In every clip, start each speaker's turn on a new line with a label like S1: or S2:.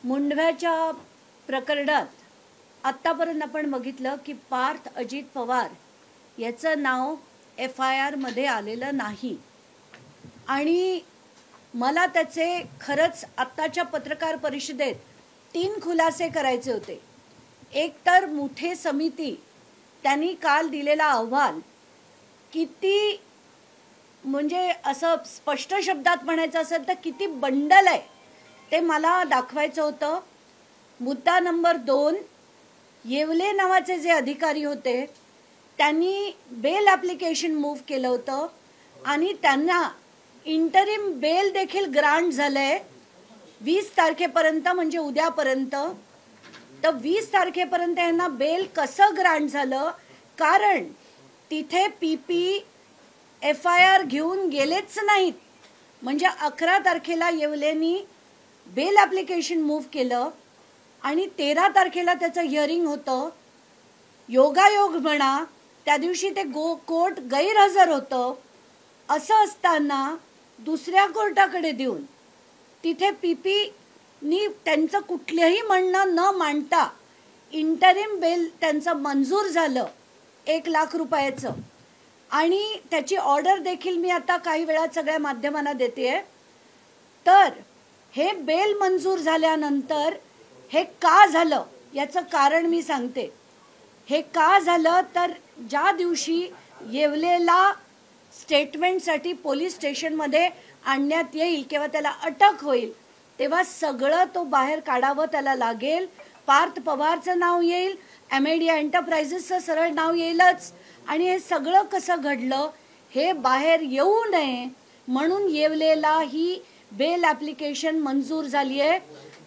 S1: मुंढव्याच्या प्रकरणात आतापर्यंत आपण बघितलं की पार्थ अजित पवार याचं नाव FIR मध्ये आलेलं नाही आणि मला त्याचे खरंच आत्ताच्या पत्रकार परिषदेत 3 खुलासे करायचे होते। एक तर मुठे समिती त्यांनी काल दिलेला अहवाल किती म्हणजे असं स्पष्ट शब्दात म्हणायचं असेल तर किती बंडल आहे ते मला दाखवायचं होतं। मुद्दा नंबर 2, येवले नावाचे जे अधिकारी होते त्यांनी बेल ॲप्लिकेशन मूव्ह केलं होतं आणि त्यांना इंटरिम बेल देखील ग्रांट झालंय 20 तारखेपर्यंत, म्हणजे उद्यापर्यंत। तर 20 तारखेपर्यंत यांना बेल कसं ग्रांट झालं? कारण तिथे PP FIR घेऊन गेलेच नाहीत। म्हणजे 11 तारखेला येवलेनी बेल ॲप्लिकेशन मूव्ह केलं आणि 13 तारखेला त्याचं हिअरिंग होतं। योगायोग म्हणा त्या दिवशी ते कोर्ट गैरहजर होतं। असं असताना दुसऱ्या कोर्टाकडे देऊन तिथे PP नी त्यांचं कुठलंही म्हणणं न मांडता इंटरिम बेल त्यांचं मंजूर झालं 1 लाख रुपयाचं आणि त्याची ऑर्डर देखील मी आता काही वेळात सगळ्या माध्यमांना देते। तर हे बेल मंजूर झाल्यानंतर हे का झालं याचं कारण मी सांगते। हे का झालं तर ज्या दिवशी येवलेला स्टेटमेंटसाठी पोलीस स्टेशनमध्ये आणण्यात येईल किंवा त्याला अटक होईल तेव्हा सगळं तो बाहेर काढावं त्याला लागेल। पार्थ पवारचं नाव येईल, अमेडिया एंटरप्राइजेसचं सरळ नाव येईलच आणि हे सगळं कसं घडलं हे बाहेर येऊ नये म्हणून येवलेला ही बेल ॲप्लिकेशन मंजूर झाली आहे।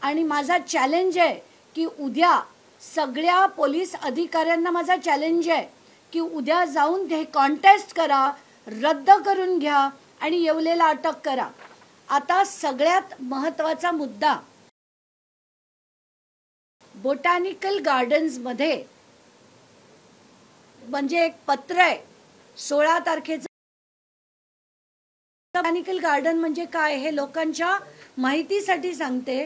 S1: आणि माझा चॅलेंज आहे की उद्या सगळ्या पोलीस अधिकाऱ्यांना माझा चॅलेंज आहे की उद्या जाऊन ते कॉन्टेस्ट करा, रद्द करून घ्या आणि येवलेला अटक करा। आता सगळ्यात महत्त्वाचा मुद्दा, बोटॅनिकल गार्डन्स मध्ये म्हणजे एक पत्र आहे 16 तारखेचं। बोटॅनिकल गार्डन म्हणजे काय हे लोकांच्या माहितीसाठी सांगते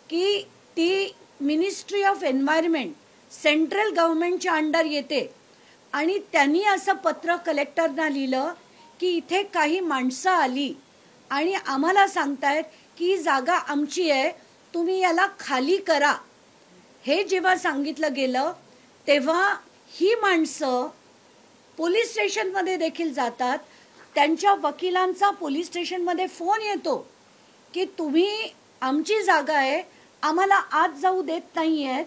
S1: की ती मिनिस्ट्री ऑफ एन्व्हायरमेंट सेंट्रल गव्हर्नमेंटच्या अंडर येते आणि त्यांनी असं पत्र कलेक्टरना लिहिलं की इथे काही माणसं आली आणि आम्हाला सांगतायत की जागा आमची आहे, तुम्ही याला खाली करा। हे जेव्हा सांगितलं गेलं तेव्हा ही माणसं पोलीस स्टेशनमध्ये देखील जातात। त्यांच्या वकिलांचा पोलीस स्टेशनमध्ये फोन येतो की तुम्ही आमची जागा आहे, आम्हाला आत जाऊ देत नाहीयेत,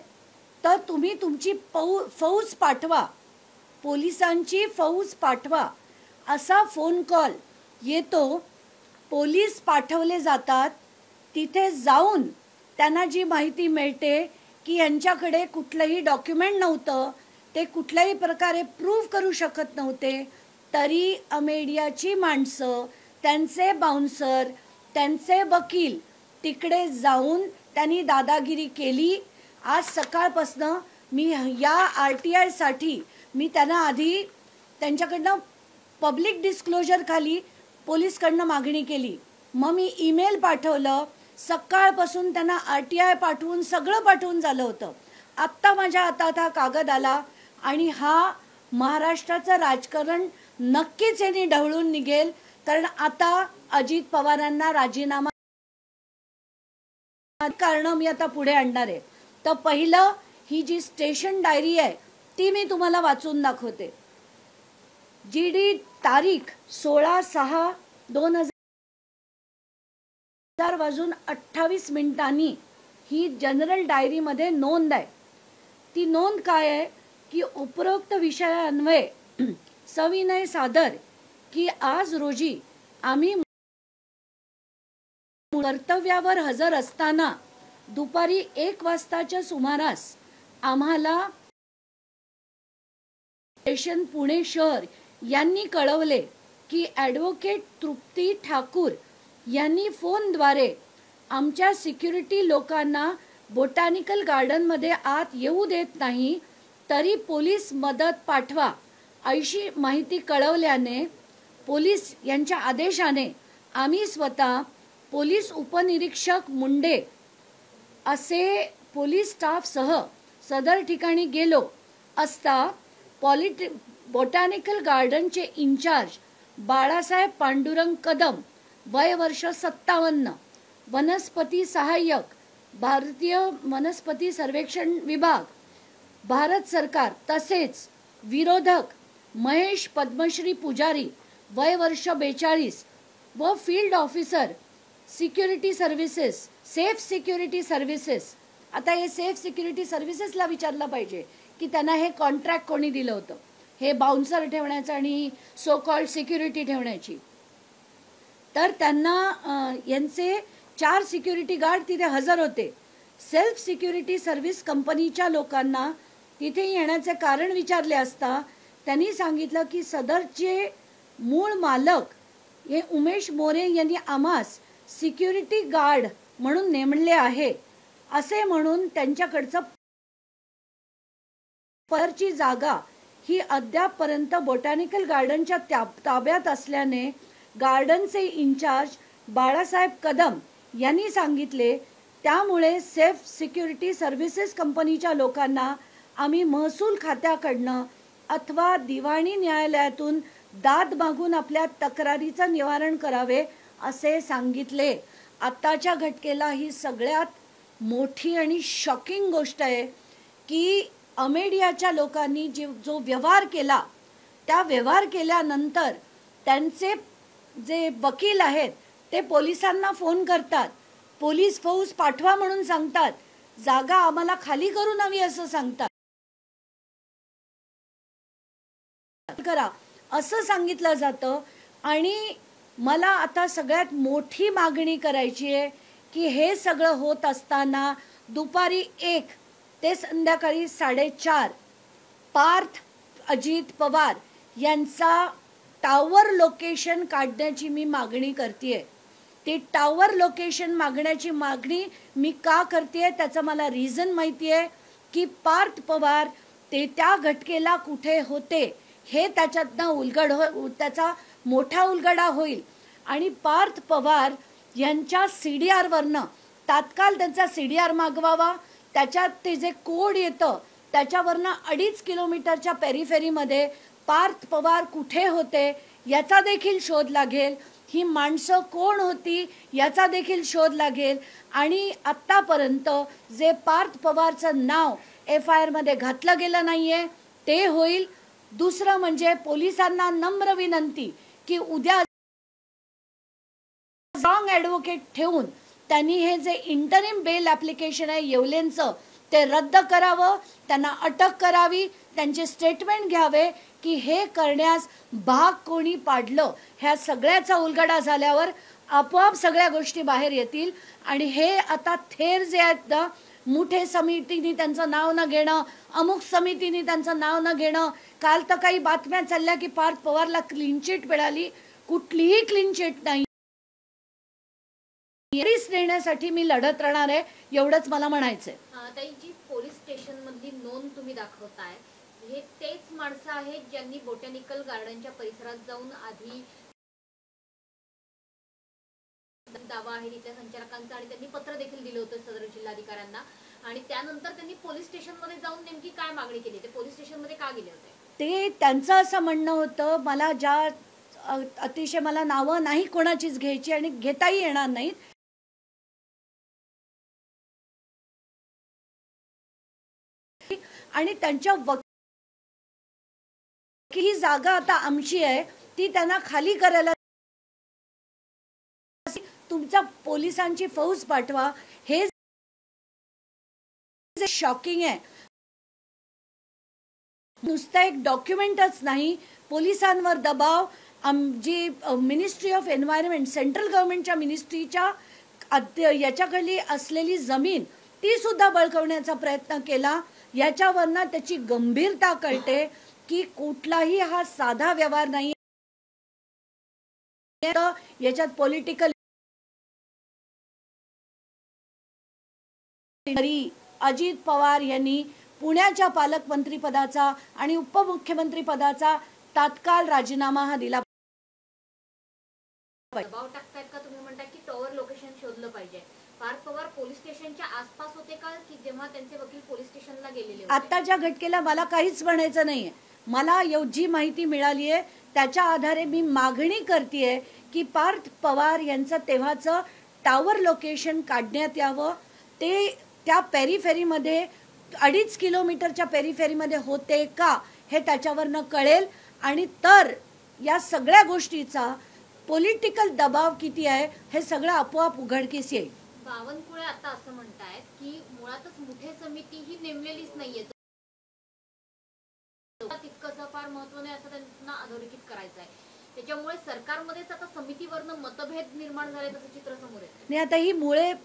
S1: तर तुम्ही तुमची फौज पाठवा, पोलिसांची फौज पाठवा। असा फोन कॉल येतो। पोलीस पाठवले जातात। तिथे जाऊन त्यांना जी माहिती मिळते की यांच्याकडे कुठलंही डॉक्युमेंट नव्हतं, ते कुठल्याही प्रकारे प्रूव्ह करू शकत नव्हते, तरी अमेडियाची माणसं, त्यांचे बाउन्सर, त्यांचे वकील तिकडे जाऊन त्यांनी दादागिरी केली। आज सकाळपासनं मी या RTI साठी मी त्यांना आधी त्यांच्याकडनं पब्लिक डिस्क्लोजर खाली पोलीसकडनं मागणी केली, मग मी ईमेल पाठवलं, सकाळपासून त्यांना RTI पाठवून सगळं पाठवून झालं होतं। आत्ता माझ्या हातात हा कागद आला आणि हा महाराष्ट्राचं राजकारण नक्कीच यांनी ढवळून निघेल, कारण आता अजित पवारांना राजीनामा कारण मी आता पुढे आणणार आहे। तर पहिलं ही जी स्टेशन डायरी आहे ती मी तुम्हाला वाचून दाखवते। GD तारीख 16/6/2000 ही जनरल डायरी मध्ये नोंद आहे। ती नोंद काय आहे की उपरोक्त विषयान्वये सविनय सादर की आज रोजी आम्ही कर्तव्यावर हजर असताना दुपारी 1 वाजताच्या सुमारास आम्हाला स्टेशन पुणे शहर यांनी कळवले की ॲडव्होकेट तृप्ती ठाकूर यांनी फोनद्वारे आमच्या सिक्युरिटी लोकांना बोटॅनिकल गार्डनमध्ये आत येऊ देत नाही, तरी पोलीस मदत पाठवा अशी माहिती कळवल्याने पोलीस यांच्या आदेशाने आम्ही स्वतः पोलीस उपनिरीक्षक मुंडे असे पोलीस स्टाफ सह सदर ठिकाणी गेलो असता बोटॅनिकल गार्डनचे इंचार्ज बाळासाहेब पांडुरंग कदम वय वर्ष 57, वनस्पती सहाय्यक, भारतीय वनस्पती सर्वेक्षण विभाग, भारत सरकार, तसेच विरोधक महेश पद्मश्री पुजारी वय वर्ष 42 व field officer security services, safe security services. आता हे सेफ सिक्युरिटी सर्व्हिसेसला विचारलं पाहिजे की त्यांना हे कॉन्ट्रॅक्ट कोणी दिलं होतं, हे बाउन्सर ठेवण्याचं आणि सो कॉल्ड सिक्युरिटी ठेवण्याची. तर त्यांना यांचे 4 सिक्युरिटी गार्ड तिथे हजर होते. सेल्फ सिक्युरिटी सर्व्हिस कंपनीच्या लोकांना तिथे येण्याचे कारण विचारले असता त्यांनी सांगितलं की सदरचे मूळ मालक हे उमेश मोरे यांनी आम्हास सिक्युरिटी गार्ड म्हणून नेमले आहे असे म्हणून त्यांच्याकडचं परची जागा ही अद्यापपर्यंत बोटॅनिकल गार्डनच्या ताब्यात असल्याने गार्डनचे इंचार्ज बाळासाहेब कदम यांनी सांगितले. त्यामुळे सेफ सिक्युरिटी सर्व्हिसेस कंपनीच्या लोकांना आम्ही महसूल खात्याकडनं अथवा दिवाणी न्यायालयातून दाद मागून आपल्या तक्रारीचं निवारण करावे असे सांगितले. आत्ताच्या घटनेला ही सगळ्यात मोठी आणि शॉकिंग गोष्ट आहे की अमेडियाच्या लोकांनी जो व्यवहार केला, त्या व्यवहार केल्यानंतर त्यांचे जे वकील आहेत ते पोलिसांना फोन करतात, पोलीस फौज पाठवा म्हणून सांगतात, जागा आम्हाला खाली करून हवी असं सांगतात, करा असं सांगितलं जातं. आणि मला आता सगळ्यात मोठी मागणी करायची आहे की हे सगळं होत असताना दुपारी 1 ते संध्याकाळी 4:30 पार्थ अजित पवार यांचा टावर लोकेशन काढण्याची मी मागणी करतेय. ती टावर लोकेशन मागण्याची मागणी मी का करतेय त्याचं मला रिझन माहिती आहे की पार्थ पवार ते त्या घटनेला कुठे होते हे त्याच्यातनं त्याचा मोठा उलगडा होईल. आणि पार्थ पवार यांच्या CDR वरनं तात्काळ त्यांचा CDR मागवावा. त्याच्यात ते जे कोड येतं त्याच्यावरनं 2.5 किलोमीटरच्या पेरिफेरीमध्ये पार्थ पवार कुठे होते याचा देखील शोध लागेल. ही माणसं कोण होती याचा देखील शोध लागेल. आणि आत्तापर्यंत जे पार्थ पवारचं नाव FIR मध्ये घातलं गेलं नाहीये ते होईल. दुसरं म्हणजे पोलिसांना नम्र विनंती की उद्या स्ट्रॉंग ॲडव्होकेट ठेवून त्यांनी हे जे इंटरिम बेल ॲप्लिकेशन आहे येवलेंचं ते रद्द करावं, त्यांना अटक करावी, त्यांचे स्टेटमेंट घ्यावे की हे करण्यास भाग कोणी पाडलं. ह्या सगळ्याचा उलगडा झाल्यावर आपोआप सगळ्या गोष्टी बाहेर येतील. आणि हे आता थेर जे आहेत ना, मुठे समितीने त्यांचं नाव न घेणं, अमुक समितीने त्यांचं नाव न घेणं. काल तर काही बातम्या चालल्या की पार्थ पवारला क्लीन चिट मिळाली. कुठलीही क्लीन चिट नाही. देण्यासाठी मी लढत राहणार आहे एवढंच मला म्हणायचंय.
S2: ताई, जी पोलीस स्टेशन मधली नोंद तुम्ही दाखवताय हे तेच माणसं आहेत ज्यांनी बोटॅनिकल गार्डनच्या परिसरात जाऊन आधी दावा आहे तिथल्या संचालकांचा आणि त्यांनी पत्र देखील दिलं होतं सदर जिल्हाधिकाऱ्यांना. आणि त्यानंतर त्यांनी पोलीस स्टेशन मध्ये जाऊन नेमकी काय मागणी केली, ते पोलीस स्टेशन मध्ये का गेले होते?
S1: ते त्यांचं असं म्हणणं होतं, मला ज्या अतिशय मला नावं नाही कोणाचीच घ्यायची आणि घेताही येणार नाहीत, आणि त्यांच्या ही जागा आता आमची आहे ती त्यांना खाली करायला तुमच्या पोलिसांची फौज पाठवा. हे शॉकिंग आहे. नुसतं एक डॉक्युमेंटच नाही, पोलिसांवर दबाव, जी मिनिस्ट्री ऑफ एन्व्हायरमेंट सेंट्रल गव्हर्नमेंटच्या मिनिस्ट्रीच्या याच्याखाली असलेली जमीन ती सुद्धा बळकावण्याचा प्रयत्न केला. याच्यावरनं त्याची गंभीरता कळते की कुठलाही हा साधा व्यवहार नाही. याच्यात पॉलिटिकल अजित पवार यांनी पुण्याच्या पालकमंत्री पदाचा आणि उपमुख्यमंत्री पदाचा तात्काळ राजीनामा हा दिला. पाहिजे.
S2: दबाव टाकतायत का तुम्ही म्हणता की टॉवर लोकेशन शोधलं पाहिजे? पार्थ पवार पोलीस स्टेशनच्या आसपास होते का की जेव्हा त्यांचे वकील पोलीस स्टेशनला गेलेले होते?
S1: आताच्या घटनेला मला काहीच म्हणायचं नाहीये. मला जी माहिती मिळाली आहे त्याच्या आधारे मी मागणी करतेय की पार्थ पवार यांचं तेव्हाचं टॉवर लोकेशन काढण्यात यावं. ते त्या पेरिफेरीमध्ये 2.5 किलोमीटरच्या पेरिफेरीमध्ये होते का हे त्याच्यावरनं कळेल. आणि तर या सगळ्या गोष्टीचा पॉलिटिकल दबाव किती आहे हे सगळं आपोआप उघडकीस येईल.
S2: बावनकुळे आता असं म्हणतायत की मुळातच मुठे समिती ही नेमलेलीच नाहीये, तितकंसं फार महत्व नाही असं त्यांना अधोरेखित करायचं आहे. त्याच्यामुळे सरकारमध्येच आता समितीवरनं मतभेद निर्माण झाले तसं चित्र समोर येतं.
S1: नाही, आता ही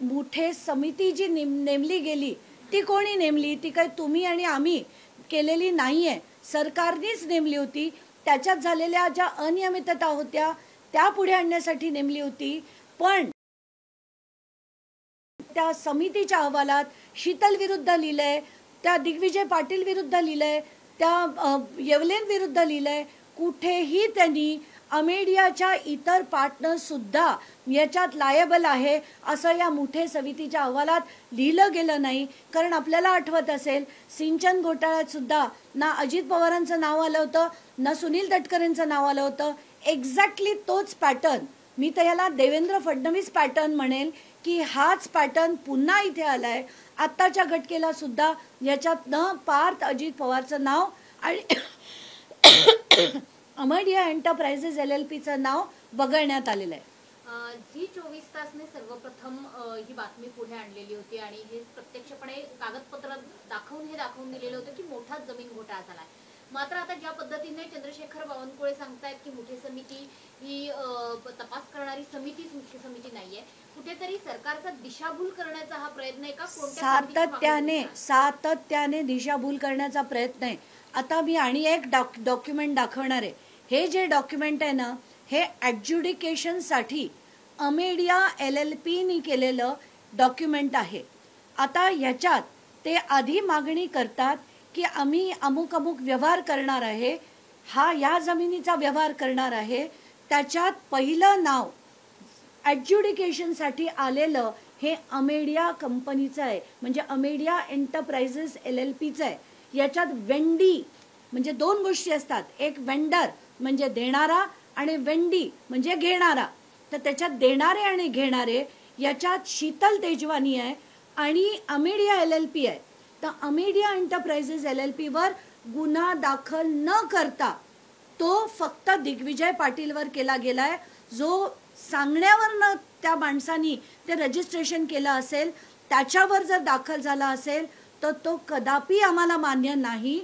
S1: मुठे समिती जी नेमली गेली ती कोणी नेमली? ती काही तुम्ही आणि आम्ही केलेली नाहीये, सरकारनेच नेमली होती. त्याच्यात झालेल्या ज्या अनियमितता होत्या त्या पुढे आणण्यासाठी नेमली होती. पण त्या समितीच्या अहवालात शीतल विरुद्ध लिहिलंय, त्या दिग्विजय पाटील विरुद्ध लिहिलंय, त्या येवलेन विरुद्ध लिहिलंय. कुठेही त्यांनी अमेडियाच्या इतर पार्टनर सुद्धा याच्यात लायबल आहे असं या मुठे समितीच्या अहवालात लिहिलं गेलं नाही. कारण आपल्याला आठवत असेल सिंचन घोटाळ्यात सुद्धा ना अजित पवारांचं नाव आलं होतं ना सुनील तटकरेंचं नाव आलं होतं. एक्झॅक्टली तोच पॅटर्न, मी तर याला देवेंद्र फडणवीस पॅटर्न म्हणेल की हाच पॅटर्न पुन्हा इथे आलाय. आत्ताच्या घटनेला सुद्धा याच्यात न पार्थ अजित पवारचं नाव आणि अमेडिया एंटरप्राइजेस LLPचं नाव वगळण्यात आलेलं आहे.
S2: जी 24 तासने सर्वप्रथम ही बातमी पुढे आणलेली होती आणि हे प्रत्यक्षपणे कागदपत्र दाखवून दिलेलं होतं की मोठा जमीन घोटाळा झालाय. मात्र आता ज्या पद्धतीने चंद्रशेखर बावनकुळे सांगतायत की मुठे समिती ही तपास करणारी समितीच मुख्य समिती नाहीये, कुठेतरी सरकारचा दिशाभूल करण्याचा हा प्रयत्न आहे का?
S1: सातत्याने दिशाभूल करण्याचा प्रयत्न आहे. आता मी आणि एक डॉक्युमेंट दाखवणार आहे. हे जे डॉक्युमेंट आहे ना, हे ॲड्ज्युडिकेशन साठी अमेडिया LLPनी केलेलं डॉक्युमेंट आहे. आता ह्याच्यात ते आधी मागणी करतात की आम्ही अमुक व्यवहार करणार आहे, हा या जमिनीचा व्यवहार करणार आहे. त्याच्यात पहिलं नाव ॲड्ज्युडिकेशन साठी आलेलं हे अमेडिया कंपनीचं आहे, म्हणजे अमेडिया एंटरप्राइजेस LLPचं आहे. याच्यात वेंडी म्हणजे दोन गोष्टी असतात, एक वेंडर म्हणजे देणारा आणि वेंडी म्हणजे घेणारा. तर त्याच्यात देणारे आणि घेणारे याच्यात शीतल तेजवानी आहे आणि अमेडिया LLP आहे. तर अमेडिया एंटरप्राइजेस LLP वर गुन्हा दाखल न करता तो फक्त दिग्विजय पाटीलवर केला गेलाय. जो सांगण्यावर त्या माणसानी ते रजिस्ट्रेशन केलं असेल त्याच्यावर जर दाखल झाला असेल तर तो कदापि आम्हाला मान्य नाही.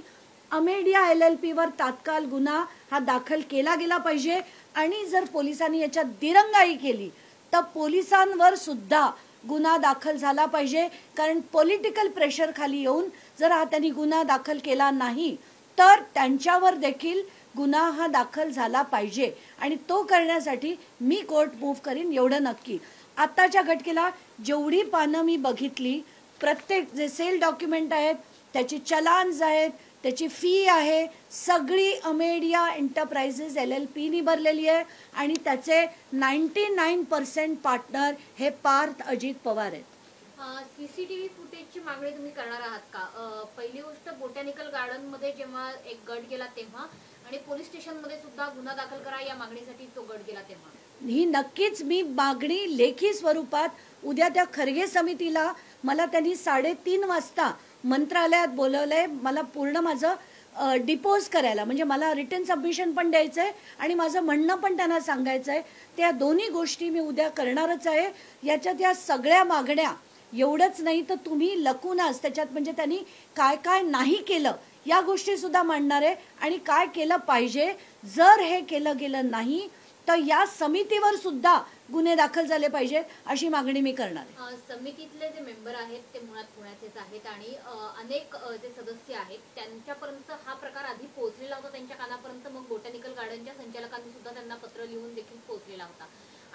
S1: अमेडिया LLP वर तात्काळ गुन्हा हा दाखल केला गेला पाहिजे. आणि जर पोलिसांनी याच्यात दिरंगाई केली तर पोलिसांवर सुद्धा गुन्हा दाखल झाला पाहिजे. कारण पॉलिटिकल प्रेशर खाली येऊन जर हा त्यांनी गुन्हा दाखल केला नाही तर त्यांच्यावर देखील गुन्हा हा दाखल झाला पाहिजे. आणि तो करण्यासाठी मी कोर्ट मूव्ह करीन एवढं नक्की. आत्ताच्या घटनेला जेवढी पानं मी बघितली, प्रत्येक जे सेल डॉक्युमेंट आहेत त्याची चलान्स आहेत, त्याची फी आहे, सगळी अमेडिया एंटरप्राइजेस LLPनी भरलेली आहे. आणि त्याचे 99% पार्टनर हे पार्थ अजित पवार आहेत.
S2: CCTV फुटेजची मागणी तुम्ही करणार आहात का? पहिली गोष्ट, बोटॅनिकल गार्डन मध्ये जेव्हा एक गट गेला तेव्हा आणि पोलीस स्टेशन मध्ये सुद्धा गुन्हा दाखल करा या मागणीसाठी तो गट गेला तेव्हा,
S1: ही नक्कीच मी मागणी लेखी स्वरूपात उद्या त्या खरगे समितीला मला त्यांनी 3:30 वाजता मंत्रालयात बोलवलंय. मला पूर्ण माझं डिपोज करायला, म्हणजे मला रिटन सबमिशन पण द्यायचंय आणि माझं म्हणणं पण त्यांना सांगायचंय. त्या दोन्ही गोष्टी मी उद्या करणारच आहे. याच्यात या सगळ्या मागण्या, एवढंच नाही तर तुम्ही लकूनच त्याच्यात म्हणजे त्यांनी काय काय नाही केलं या गोष्टी सुद्धा मांडणार आहे आणि काय केलं पाहिजे. जर हे केलं गेलं नाही तर या समितीवर सुद्धा गुन्हे दाखल झाले पाहिजेत अशी मागणी मी करणार आहे.
S2: समितीतले जे मेंबर आहेत ते मुळात पुण्याचेच आहेत आणि अनेक जे सदस्य आहेत त्यांच्यापर्यंत हा प्रकार आधी पोहोचलेला होता त्यांच्या कानापर्यंत. मग बोटॅनिकल गार्डनच्या संचालकांनी सुद्धा त्यांना पत्र लिहून देखील पोहोचलेला होता.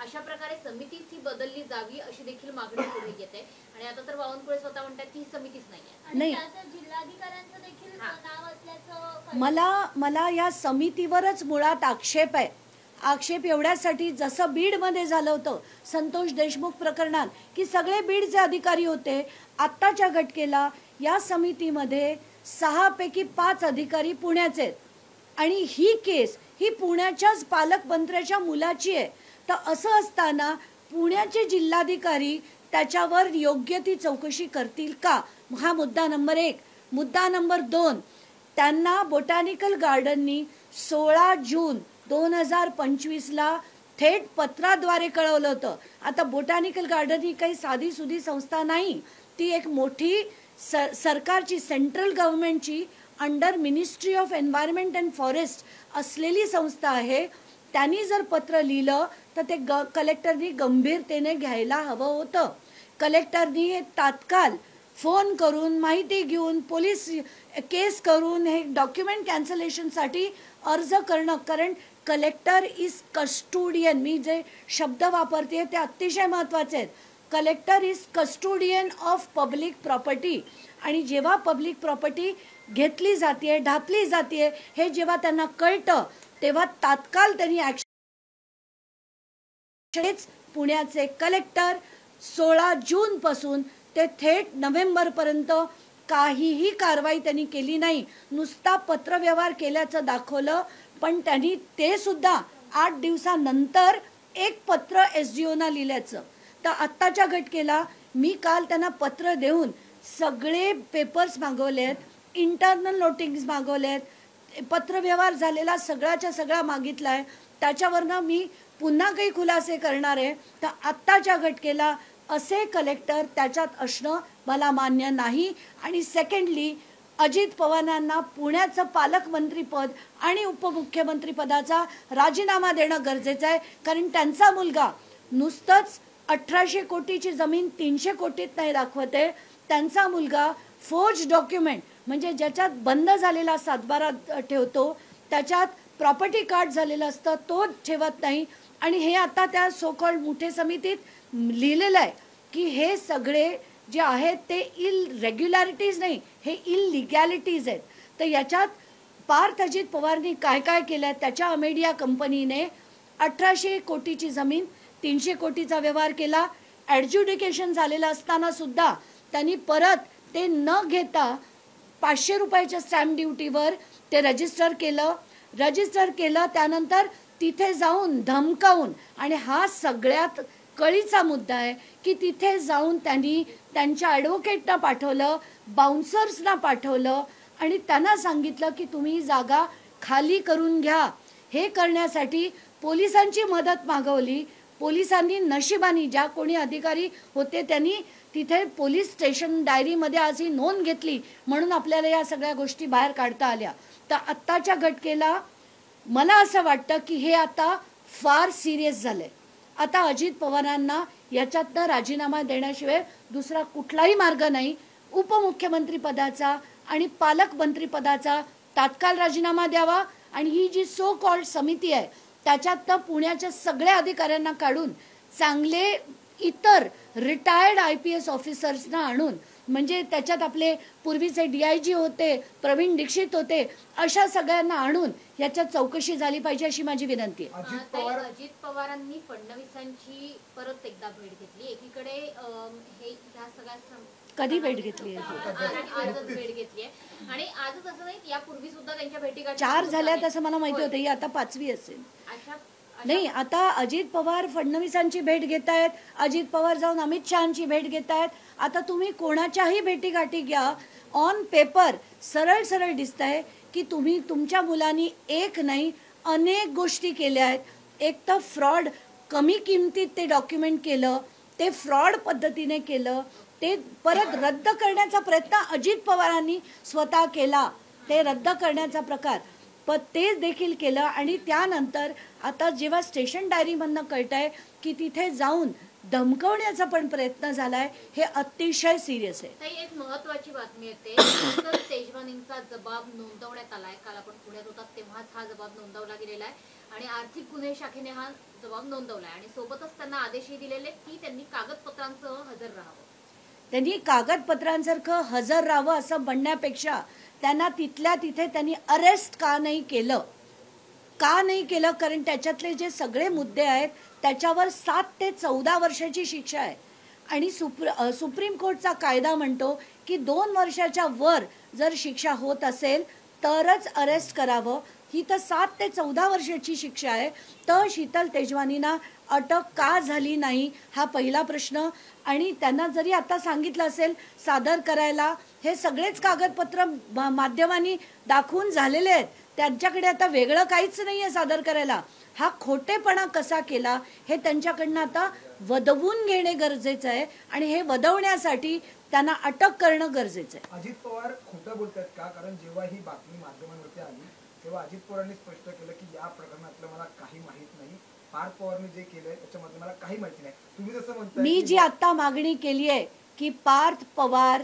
S2: अशा प्रकारे समितीच ही बदलली जावी अशी देखील मागणी पुढे येते. आणि आता तर बावनकुळे स्वतः म्हणतात की ही समितीच नाहीये.
S3: जिल्हाधिकाऱ्यांचं देखील नाव असल्याचं
S1: मला या समितीवरच मुळात आक्षेप आहे. आक्षेप एवढ्यासाठी, जसं बीडमध्ये झालं होतं संतोष देशमुख प्रकरणात की सगळे बीडचे अधिकारी होते, आत्ताच्या घटकेला या समितीमध्ये 6 पैकी 5 अधिकारी पुण्याचे आहेत आणि ही केस ही पुण्याच्याच पालकमंत्र्याच्या मुलाची आहे. तर असं असताना पुण्याचे जिल्हाधिकारी त्याच्यावर योग्य ती चौकशी करतील का? हा मुद्दा नंबर 1. मुद्दा नंबर 2, त्यांना बोटॅनिकल गार्डननी 16 जून 2025ला थेट पत्राद्वारे कळवलं होतं. आता बोटॅनिकल गार्डन ही काही साधी सुधी संस्था नाही, ती एक मोठी सरकारची, सेंट्रल गव्हर्नमेंटची under ministry of environment and forest असलेली संस्था आहे. त्यांनी जर पत्र लिहिलं तर ते कलेक्टरनी गंभीरतेने घ्यायला हवं होतं. कलेक्टरनी हे तात्काळ फोन करून माहिती घेऊन पोलीस केस करून हे डॉक्युमेंट कॅन्सलेशनसाठी अर्ज करणं. कारण कलेक्टर इज कस्टोडियन, मी जे शब्द वापरते ते अतिशय महत्त्वाचे आहेत. Collector is custodian of public property आणि जेव्हा पब्लिक प्रॉपर्टी घेतली जाते, ढापली जाते, हे जेव्हा त्यांना कळतं तेव्हा तात्काळ त्यांनी ॲक्शन. पुण्याचे कलेक्टर 16 जून पासून ते थेट नोव्हेंबरपर्यंत काहीही कारवाई त्यांनी केली नाही. नुसता पत्रव्यवहार केल्याचं दाखवलं, पण त्यांनी ते सुद्धा 8 दिवसानंतर एक पत्र SDOना लिहिल्याचं. तर आत्ताच्या घटकेला मी काल त्यांना पत्र देऊन सगळे पेपर्स मागवलेत, इंटरनल नोटिस मागवलेत, पत्रव्यवहार झालेला सगळ्याच्या सगळा मागितला आहे. त्याच्यावरनं मी पुन्हा काही खुलासे करणार आहे. तर आत्ताच्या घटकेला असे कलेक्टर त्याच्यात असणं मला मान्य नाही. आणि सेकंडली, अजित पवारांना पुण्याचं पालकमंत्रीपद आणि उपमुख्यमंत्रीपदाचा राजीनामा देणं गरजेचं आहे. कारण त्यांचा मुलगा नुसतंच 1800 कोटीची जमीन 300 कोटीत नाही दाखवते. त्यांचा मुलगा फोर्ज डॉक्युमेंट म्हणजे ज्याच्यात बंद झालेला सातबारा ठेवतो, त्याच्यात प्रॉपर्टी कार्ड झालेलं असतं तो ठेवत नाही. आणि हे आता त्या सो कॉल्ड मुठे समितीत लिहिलेलं आहे की हे सगळे जे आहेत ते इलरेग्युलॅरिटीज नाही, हे इललिगॅलिटीज आहेत. तर याच्यात पार्थ अजित पवारनी काय काय केलं आहे, त्याच्या अमेडिया कंपनीने 1800 कोटीची जमीन 300 कोटीचा व्यवहार केला. ॲडज्युडिकेशन झालेलं असताना सुद्धा त्यांनी परत ते न घेता 500 रुपयाच्या स्टॅम्प ड्युटीवर ते रजिस्टर केलं. त्यानंतर तिथे जाऊन धमकावून, आणि हा सगळ्यात कळीचा मुद्दा आहे की तिथे जाऊन त्यांनी त्यांच्या ॲडव्होकेटना पाठवलं, बाउन्सर्सना पाठवलं आणि त्यांना सांगितलं की तुम्ही जागा खाली करून घ्या. हे करण्यासाठी पोलिसांची मदत मागवली. पोलिसांनी नशिबाने ज्या कोणी अधिकारी होते त्यांनी तिथे पोलीस स्टेशन डायरीमध्ये आज ही नोंद घेतली, म्हणून आपल्याला या सगळ्या गोष्टी बाहेर काढता आल्या. तर आत्ताच्या घटकेला मला असं वाटतं की हे आता फार सिरियस झालंय. आता अजित पवारांना याच्यातनं राजीनामा देण्याशिवाय दुसरा कुठलाही मार्ग नाही. उपमुख्यमंत्री पदाचा आणि पालकमंत्रीपदाचा तात्काळ राजीनामा द्यावा आणि ही जी सो कॉल्ड समिती आहे त्याच्यातनं पुण्याच्या सगळ्या अधिकाऱ्यांना काढून चांगले इतर रिटायर्ड IPS ऑफिसर्सना आणून, म्हणजे त्याच्यात आपले पूर्वीचे DIG होते, प्रवीण दीक्षित होते, अशा सगळ्यांना आणून याच्यात चौकशी झाली पाहिजे अशी माझी विनंती आहे.
S2: अजित पवारांनी फडणवीसांची परत एकदा भेट घेतली. एकीकडे हे ह्या सगळ्या
S1: कधी भेट घेतली
S2: आजच भेट घेतली आहे आणि आजच असं नाही, यापूर्वी सुद्धा त्यांच्या भेटी
S1: 4 झाल्यात असं मला माहिती होतं. ही आता 5वी असेल. नाही, आता अजित पवार फडणवीसांची भेट घेत आहेत, अजित पवार जाऊन अमित शहाची भेट घेत आहेत. आता तुम्ही कोणाच्याही भेटीगाठी घ्या, ऑन पेपर सरळ सरळ दिसतंय की तुम्ही तुमच्या मुलांनी एक नाही अनेक गोष्टी केल्या आहेत. एक तर फ्रॉड, कमी किमतीत ते डॉक्युमेंट केलं, ते फ्रॉड पद्धतीने केलं, ते परत रद्द करण्याचा प्रयत्न अजित पवारांनी स्वतः केला, ते रद्द करण्याचा प्रकार पण ते देखील केलं. आणि त्यानंतर आता जेव्हा स्टेशन डायरीमधनं कळतंय की तिथे जाऊन धमकवण्याचा पण प्रयत्न झालाय, हे अतिशय सिरियस आहे.
S2: एक महत्वाची बातमी येते, तेजवानींचा जबाब नोंदवण्यात आलाय. काल आपण पुण्यात होतात तेव्हाच हा जबाब नोंदवला गेलेला आहे आणि आर्थिक गुन्हे शाखेने हा जबाब नोंदवलाय आणि सोबतच त्यांना आदेशही दिलेले की त्यांनी कागदपत्रांसह हजर राहावं.
S1: त्यांनी कागदपत्रांसारखं हजर राहावं असं म्हणण्यापेक्षा त्यांना तिथल्या तिथे त्यांनी अरेस्ट का नाही केलं का नाही केलं? कारण त्याच्यातले जे सगळे मुद्दे आहेत त्याच्यावर 7 ते 14 वर्षाची शिक्षा आहे आणि सुप्रीम कोर्टचा कायदा म्हणतो की 2 वर्षाच्या वर जर शिक्षा होत असेल तरच अरेस्ट करावं. ही तर 7 ते 14 वर्षाची शिक्षा आहे. तर शीतल तेजवानींना अटक का झाली नाही हा पहिला प्रश्न. आणि त्यांना जरी आता सांगितलं असेल सादर करायला, हे सगळेच कागदपत्र माध्यमांनी दाखवून झालेले आहेत. त्यांच्याकडे आता वेगळं काहीच नाही आहे सादर करायला. हा खोटेपणा कसा केला हे त्यांच्याकडनं आता वदवून घेणे गरजेचं आहे आणि हे वदवण्यासाठी त्यांना अटक करणं गरजेचं आहे.
S3: अजित पवार खोटं बोलतात का? कारण जेव्हा ही बातमी माध्यमांवरती आली तेव्हा अजित पवारांनी स्पष्ट केलं की या प्रकरणातलं मला काही माहित नाही, पार्थ पवारने जे केलंय त्याच्यामध्ये मला काही माहिती नाही. तुम्ही जसं म्हणताय,
S1: मी जी आता मागणी केली आहे की पार्थ पवार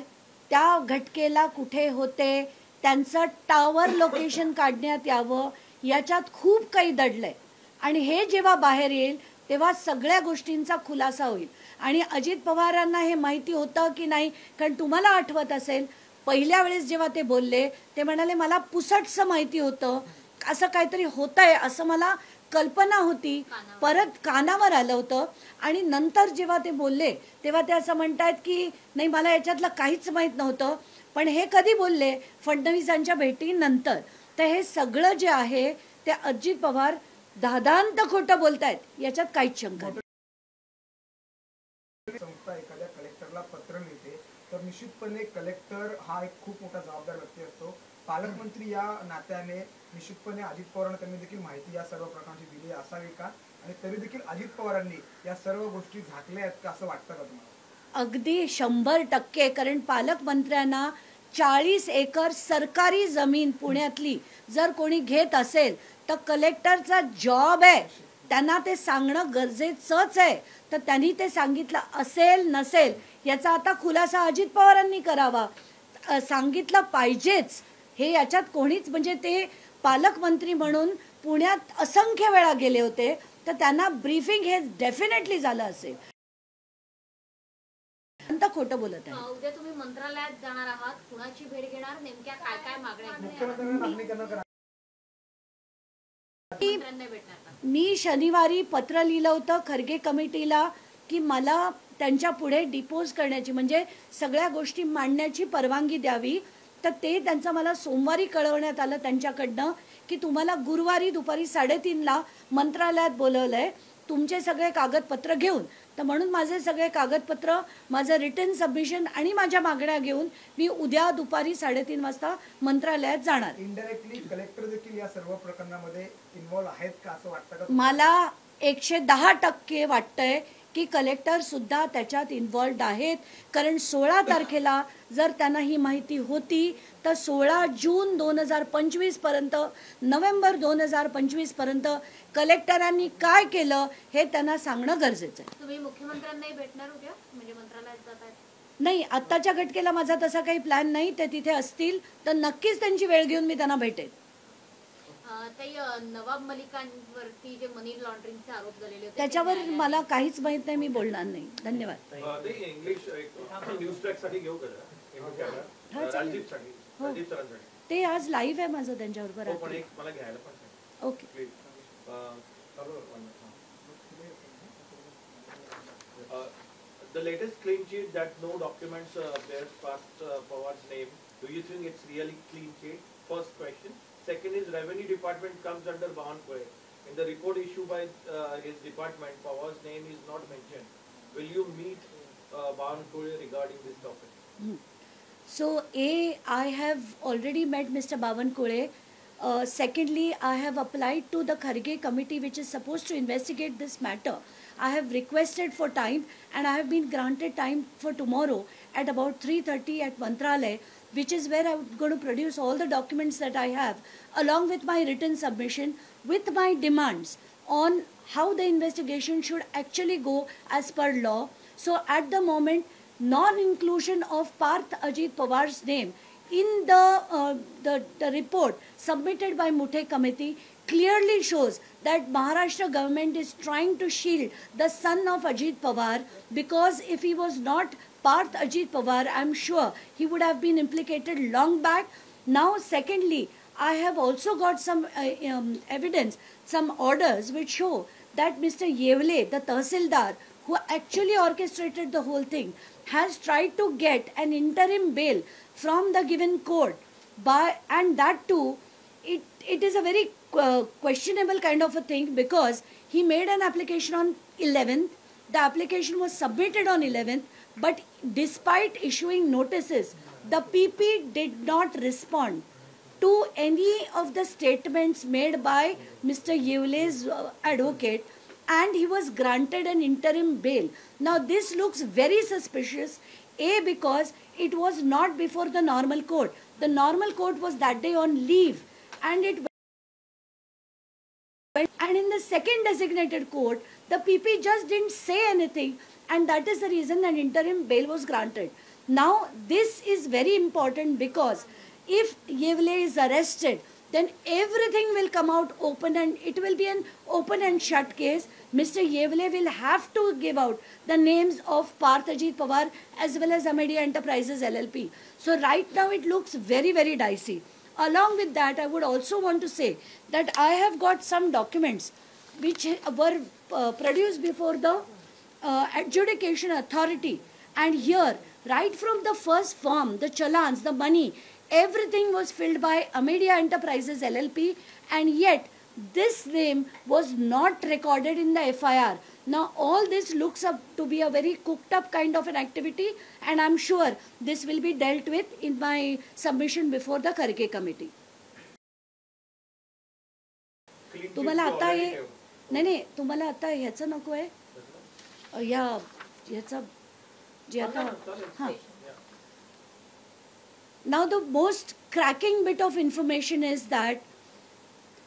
S1: त्या घटकेला कुठे होते, त्यांचं टावर लोकेशन काढण्यात यावं, याच्यात खूप काही दडलंय आणि हे जेव्हा बाहेर येईल तेव्हा सगळ्या गोष्टींचा खुलासा होईल. आणि अजित पवारांना हे माहिती होतं की नाही? कारण तुम्हाला आठवत असेल पहिल्या वेळेस जेव्हा ते बोलले ते म्हणाले मला पुसटसं माहिती होतं, असं काहीतरी होतंय असं मला कल्पना होती, परत कानावर आलं होतं. आणि नंतर जेव्हा ते बोलले तेव्हा ते असं म्हणतात की नाही मला याच्यातलं काहीच माहीत नव्हतं. पण हे कधी बोलले? फडणवीसांच्या भेटीनंतर. तर हे सगळं जे आहे ते अजित पवार दादांत खोटं बोलतायत, याच्यात काहीच शंका नाही.
S3: संस्था एखाद्या कलेक्टरला पत्र लिहिते तर निश्चितपणे कलेक्टर हा एक खूप मोठा जबाबदार व्यक्ती असतो. पालकमंत्री या नात्याने निश्चितपने अजित पवारांना त्यांनी देखील माहिती या सर्व प्रकारची दिली असावी का? आणि तरी देखील अजित पवारांनी या सर्व गोष्टी झाकल्या आहेत का असं वाटतं का तुम्हाला?
S1: अगदी 100%. कारण पालकमंत्र्यांना 40 एकर सरकारी जमीन पुण्यातली जर कोणी घेत असेल तर कलेक्टरचा जॉब आहे त्यांना ते सांगणं गरजेचंच आहे. तर त्यांनी ते सांगितलं असेल नसेल याचा आता खुलासा अजित पवारांनी करावा. सांगितलं पाहिजेच हे, याच्यात कोणीच म्हणजे ते पालकमंत्री म्हणून पुण्यात असंख्य वेळा गेले होते तर त्यांना ब्रीफिंग हे डेफिनेटली झालं असेल. खोटं बोलत आहे.
S2: उद्या तुम्ही मंत्रालयात जाणार आहात, कुणाची भेट घेणार, नेमक्या काय काय मागण्या
S1: मी शनिवारी पत्र लिहिलं होतं खरगे कमिटीला की मला त्यांच्या पुढे डिपोज करण्याची म्हणजे सगळ्या गोष्टी मांडण्याची परवानगी द्यावी. तर ते त्यांचं मला सोमवारी कळवण्यात आलं त्यांच्याकडनं की तुम्हाला गुरुवारी दुपारी 3:30ला मंत्रालयात बोलवलंय तुमचे सगळे कागदपत्र घेऊन. तर म्हणून माझे सगळे कागदपत्र, माझं रिटन सबमिशन आणि माझ्या मागण्या घेऊन मी उद्या दुपारी 3:30 वाजता मंत्रालयात जाणार.
S3: इनडायरेक्टली कलेक्टर देखील या सर्व प्रकरणामध्ये इन्व्हॉल्व आहेत का असं वाटतं का?
S1: मला 110% वाटतंय की कलेक्टर सुद्धा त्याच्यात इन्व्हॉल्ड आहेत. कारण 16 तारखेला जर त्यांना ही माहिती होती तर 16 जून 2025 पर्यंत, नोव्हेंबर 2025 पर्यंत कलेक्टरांनी काय केलं हे त्यांना सांगणं गरजेचं आहे.
S2: तुम्ही मुख्यमंत्र्यांनाही भेटणार उद्या म्हणजे मंत्रालयात जाताय?
S1: नाही, आत्ताच्या घटकेला माझा तसा काही प्लॅन नाही. ते तिथे असतील तर नक्कीच त्यांची वेळ घेऊन मी त्यांना भेटेन.
S2: नवाब मलिकांवरती जे मनी लॉन्ड्रिंगचे आरोप झालेले होते
S1: त्याच्यावर मला काहीच माहित नाही, मी बोलणार नाही. धन्यवाद. ते आज लाईव्ह आहे माझं त्यांच्याबरोबर. Okay.
S4: The latest clean sheet that no documents bears Parth Pawar's name. Do you think it's really clean sheet? First question. Second is revenue department comes under Bhavan Kule. In the report issued by his department, Pawar's name is not mentioned. Will you meet Bhavan Kule regarding this topic?
S1: So, I have already met Mr. Bhavan Kule. Secondly, I have applied to the Kharge committee which is supposed to investigate this matter. I have requested for time and I have been granted time for tomorrow at about 3:30 at Mantralay, which is where I'm going to produce all the documents that I have along with my written submission with my demands on how the investigation should actually go as per law. So at the moment, non-inclusion of Parth Ajit Pawar's name in the report submitted by Muthe committee clearly shows that Maharashtra government is trying to shield the son of Ajit Pawar, because if he was not Parth Ajit Pawar, I'm sure he would have been implicated long back. Now, secondly, I have also got some evidence, some orders which show that Mr. Yevle, the Tahsildar, who actually orchestrated the whole thing, has tried to get an interim bail from the given court, and that too, it is a very questionable kind of a thing, because he made an application on 11th, the application was submitted on 11th, but despite issuing notices, the PP did not respond to any of the statements made by Mr. Yevle's advocate, and he was granted an interim bail. Now this looks very suspicious, A, because it was not before the normal court. The normal court was that day on leave, and in the second designated court, the PP just didn't say anything, and that is the reason an interim bail was granted. Now this is very important, because if Yevle is arrested, then everything will come out open, and it will be an open and shut case. Mr. Yevle will have to give out the names of Parth Ajit Pawar as well as Amedia Enterprises LLP. So right now it looks very, very dicey. Along with that, I would also want to say that I have got some documents which were produced before the adjudication authority, and here, right from the first form, the challans, the money, everything was filled by Amedia Enterprises LLP, and yet this name was not recorded in the FIR. Now all this looks up to be a very cooked up kind of an activity, and I'm sure this will be dealt with in my submission before the Kharge committee. तुम्हाला आता हे नाही तुम्हाला आता ह्याचं नको आहे या ह्याचं जे आता हां. Now the most cracking bit of information is that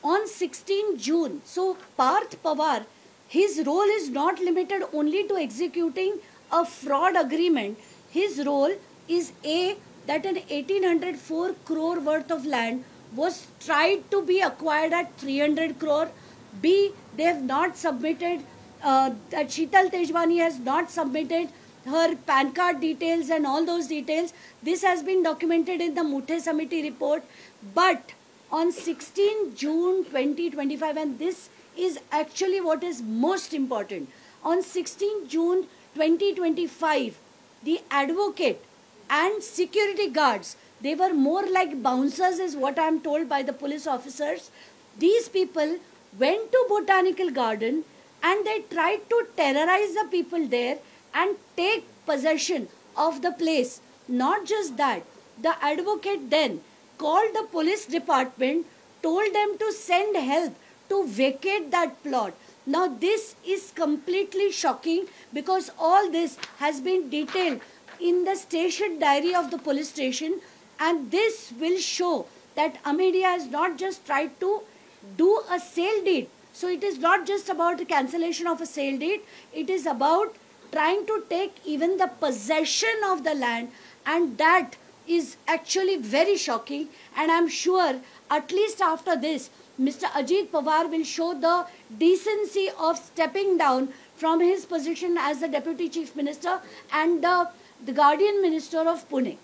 S1: on 16 June, so Parth Pawar, his role is not limited only to executing a fraud agreement. His role is A, that an 1804 crore worth of land was tried to be acquired at 300 crore. B, they have not submitted, that Sheetal Tejwani has not submitted her PAN card details and all those details. This has been documented in the Muthe Samiti report. But on 16 June 2025, and this is actually what is most important, on 16 June 2025, the advocate and security guards, they were more like bouncers is what I am told by the police officers. These people went to Botanical Garden and they tried to terrorize the people there and take possession of the place. Not just that, the advocate then called the police department, told them to send help to vacate that plot. Now this is completely shocking, because all this has been detailed in the station diary of the police station, and this will show that Amedia has not just tried to do a sale deed. So it is not just about the cancellation of a sale deed, it is about trying to take even the possession of the land, and that is actually very shocking. And I'm sure at least after this, Mr. Ajit Pawar will show the decency of stepping down from his position as the Deputy Chief Minister and the Guardian Minister of Pune.